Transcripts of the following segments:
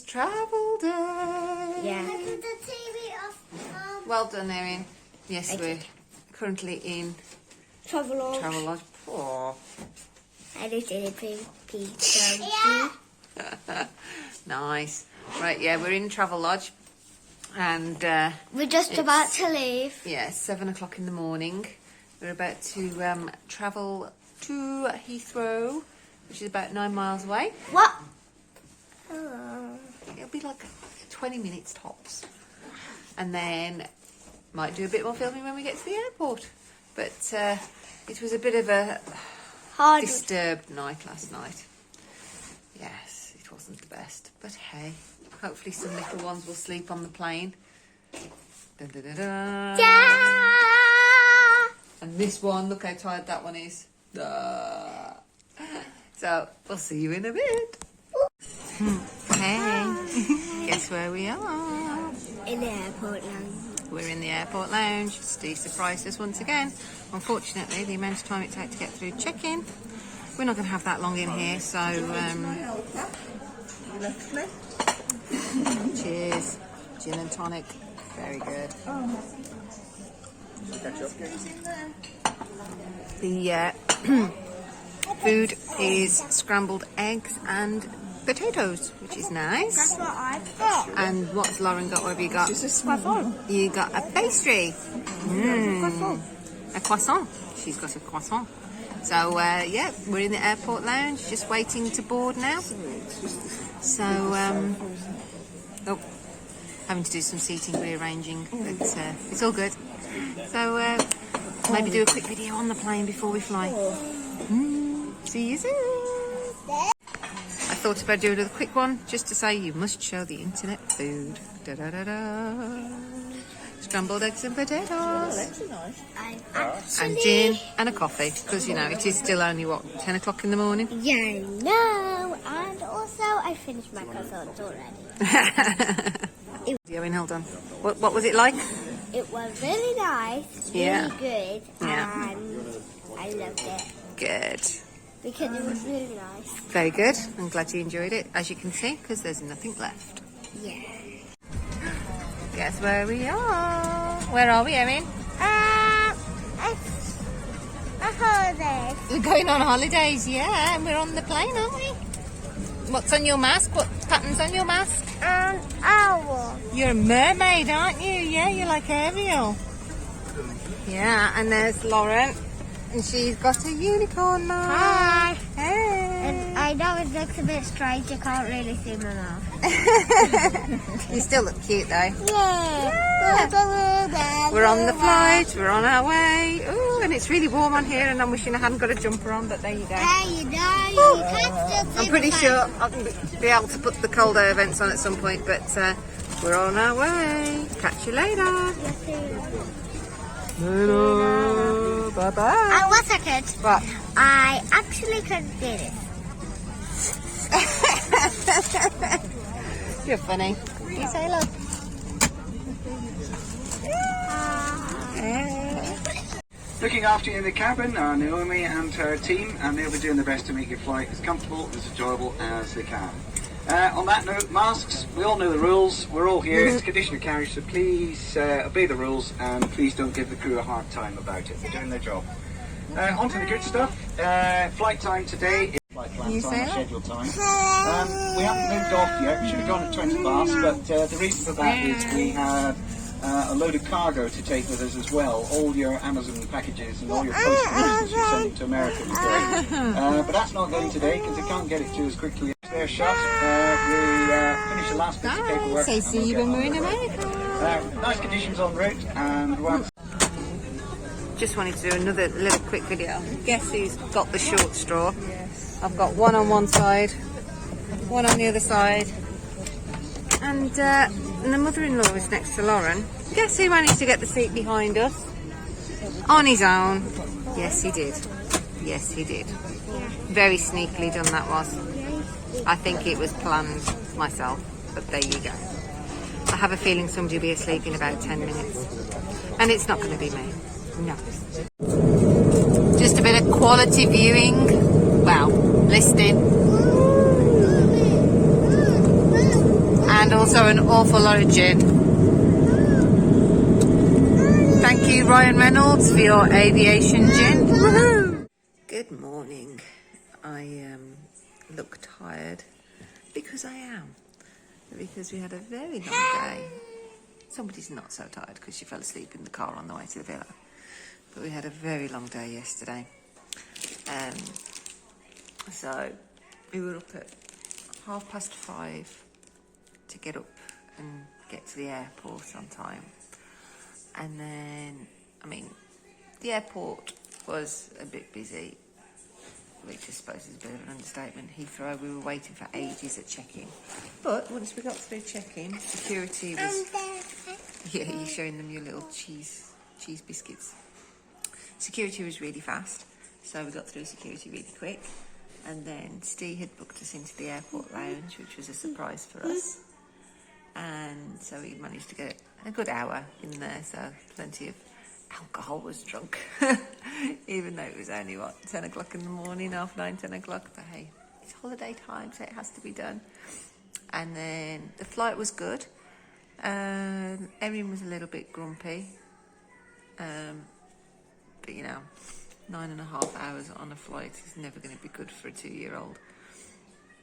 travel day. Yeah. Put the TV off. Well done, Erin. Yes, we're currently in Travelodge. Travelodge. Oh. I just did a pizza. Yeah. Nice. Right, yeah, we're in Travelodge. And We're just about to leave. yeah, 7 o'clock in the morning. We're about to travel to Heathrow, which is about 9 miles away. What? Oh. It'll be like 20 minutes tops. And then might do a bit more filming when we get to the airport. But it was a bit of a Hard. disturbed night last night. Yes, it wasn't the best. But hey, hopefully some little ones will sleep on the plane. Da, da, da, da. Yeah. And this one, look how tired that one is. So, we'll see you in a bit. Hey, guess where we are? In the airport lounge. We're in the airport lounge. Steve surprised us once again. Unfortunately, the amount of time it takes to get through check-in, we're not going to have that long in here, so cheers. Gin and tonic. Very good. The food is scrambled eggs and potatoes, which is nice. That's what I've got. And what's Lauren got? What have you got? Just a croissant. You got a pastry. A croissant. She's got a croissant. So, yeah, we're in the airport lounge, just waiting to board now. So, having to do some seating rearranging, but it's all good. So, maybe do a quick video on the plane before we fly. See you soon. I thought about doing a quick one just to say you must show the internet food. Da da da da. Scrambled eggs and potatoes. Oh, that's nice. And gin and a coffee, because you know it is still only what, 10 o'clock in the morning. Yeah, I know. And also, I finished my croissants already. Hold on. What was it like? It was really nice, really Yeah. good, Yeah. and I loved it Good. because it was really nice. Very good. I'm glad you enjoyed it, as you can see, because there's nothing left. Yeah. Guess where we are? Where are we, Erin? It's a holiday. We're going on holidays, yeah, and we're on the plane, aren't we? What's on your mask? What pattern's on your mask? Owl. You're a mermaid, aren't you? Yeah, you're like Ariel. Yeah, and there's Lauren, and she's got a unicorn mask. Hi. Hey. And I know it looks a bit strange, you can't really see my mouth. You still look cute though. Yeah. We're on the flight, we're on our way. Ooh, and it's really warm on here, and I'm wishing I hadn't got a jumper on, but there you go. There you go, you can still see I'm pretty my sure I'll be able to put the cold air vents on at some point, but we're on our way. Catch you later. Later. Bye-bye. And 1 second. What? I actually couldn't do this. You're funny. You say hello. Looking after you in the cabin are Naomi and her team, and they'll be doing their best to make your flight as comfortable and as enjoyable as they can. On that note, masks, we all know the rules, we're all here, it's a condition of carriage, so please obey the rules and please don't give the crew a hard time about it, they're doing their job. On to the good stuff, flight time today is flight plan time, scheduled time. We haven't moved off yet, we should have gone at 20 past, but the reason for that is we had a load of cargo to take with us as well, all your Amazon packages and all your postal business you're sending to America today. But that's not going today because they can't get it to us quickly. They're shut. We finish the last bits of paperwork. So see you when we're in America. Nice conditions en route, and once. Just wanted to do another little quick video. Guess who's got the short straw? I've got one on one side, one on the other side, and the mother-in-law is next to Lauren. Guess who managed to get the seat behind us? On his own. Yes, he did. Yes, he did. Very sneakily done that was. I think it was planned myself, but there you go. I have a feeling somebody will be asleep in about 10 minutes. And it's not going to be me. No. Just a bit of quality viewing. Well, listening. and also an awful lot of gin. Thank you, Ryan Reynolds, for your aviation gin. Woohoo! Good morning. I look tired because I am. Because we had a very long day. Somebody's not so tired because she fell asleep in the car on the way to the villa. But we had a very long day yesterday. So we were up at 5:30 to get up and get to the airport on time. And then, I mean, the airport was a bit busy, which I suppose is a bit of an understatement. Heathrow, we were waiting for ages at check-in. But once we got through check-in, security was... Yeah, you're showing them your little cheese biscuits. Security was really fast, so we got through security really quick. And then Steve had booked us into the airport lounge, which was a surprise for us. And so we managed to get a good hour in there, so plenty of alcohol was drunk. Even though it was only, 10 o'clock in the morning, 9:30, 10 o'clock. But hey, it's holiday time, so it has to be done. And then the flight was good. Erin was a little bit grumpy. But you know, 9.5 hours on a flight is never going to be good for a 2-year-old.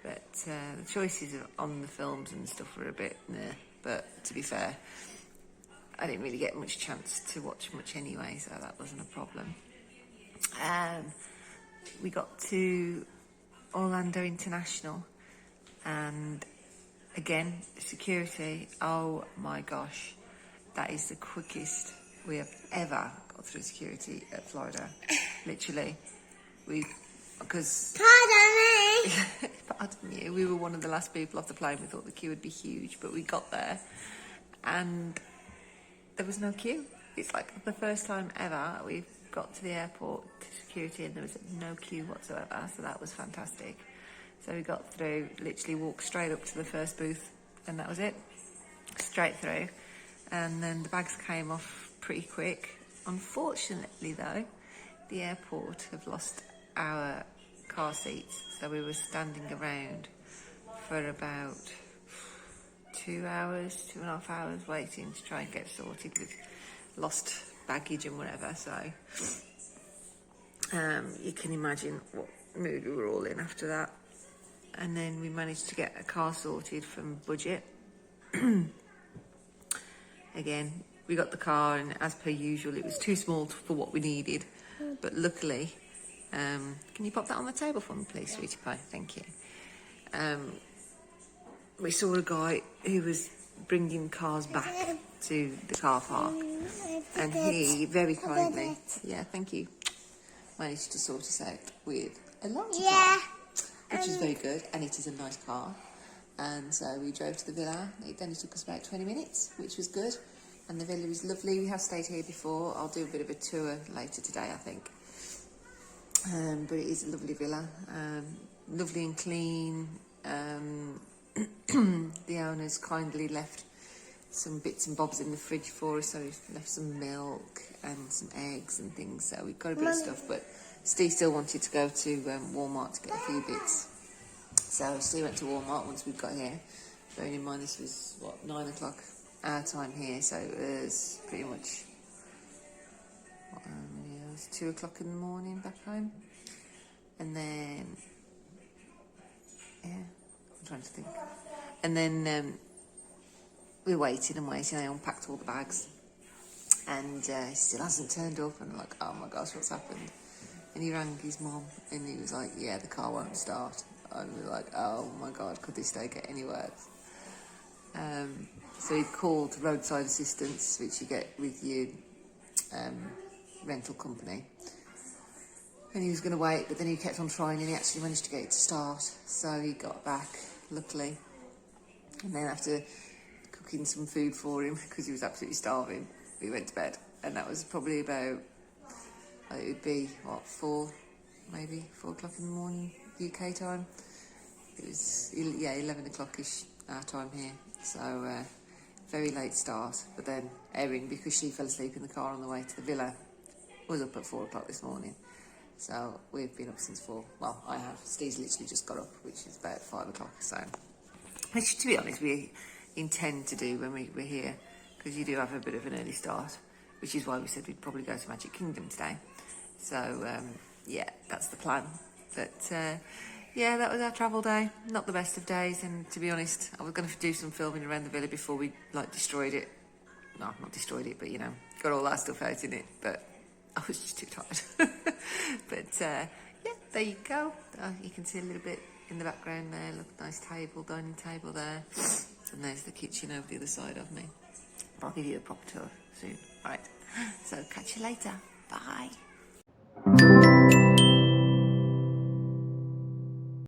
But the choices on the films and stuff were a bit meh. But to be fair, I didn't really get much chance to watch much anyway, so that wasn't a problem. We got to Orlando International, and again, security, oh my gosh, that is the quickest we have ever got through security at Florida. Literally, because... Pardon you, we were one of the last people off the plane. We thought the queue would be huge, but we got there and there was no queue. It's like the first time ever we've got to the airport to security and there was no queue whatsoever, so that was fantastic. So we got through, literally walked straight up to the first booth and that was it, straight through. And then the bags came off pretty quick. Unfortunately though, the airport have lost our car seats, so we were standing around for about 2 hours, 2.5 hours waiting to try and get sorted with lost baggage and whatever. So you can imagine what mood we were all in after that. And then we managed to get a car sorted from Budget. Again, we got the car and as per usual it was too small for what we needed, but luckily, can you pop that on the table for me please, sweetie pie? Thank you. We saw a guy who was bringing cars back to the car park, and he very kindly, yeah, thank you, managed to sort us out with a larger car, which is very good, and it is a nice car. And so we drove to the villa. It only took us about 20 minutes, which was good. And the villa is lovely. We have stayed here before. I'll do a bit of a tour later today, I think. But it is a lovely villa, lovely and clean. The owners kindly left some bits and bobs in the fridge for us, so we left some milk and some eggs and things, so we got a bit of stuff, but Steve still wanted to go to Walmart to get a few bits. So Steve went to Walmart once we got here. Bearing in mind this was, 9 o'clock our time here, so it was pretty much... it was 2 o'clock in the morning back home. And then, yeah, I'm trying to think. And then we waited and waited. I unpacked all the bags, and he still hasn't turned up. And I'm like, oh my gosh, what's happened? And he rang his mom, and he was like, yeah, the car won't start. And we were like, oh my god, could this day get any worse? So he called roadside assistance, which you get with your rental company. And he was going to wait, but then he kept on trying and he actually managed to get it to start. So he got back, luckily. And then after cooking some food for him, because he was absolutely starving, we went to bed. And that was probably about, it would be, 4 o'clock in the morning, UK time. It was, 11 o'clock-ish our time here. So, very late start. But then Erin, because she fell asleep in the car on the way to the villa, was up at 4 o'clock this morning. So we've been up since 4. Well, I have. Steve's literally just got up, which is about 5 o'clock. So, which, to be honest, we intend to do when we're here, because you do have a bit of an early start, which is why we said we'd probably go to Magic Kingdom today. So yeah, that's the plan. But yeah, that was our travel day. Not the best of days, and to be honest, I was going to do some filming around the villa before we like destroyed it. No, not destroyed it, but you know, got all that stuff out in it. But I was just too tired. But yeah, there you go. You can see a little bit in the background there. Look, nice table, dining table there, and there's the kitchen over the other side of me. But I'll give you a proper tour soon. Right. So catch you later. Bye.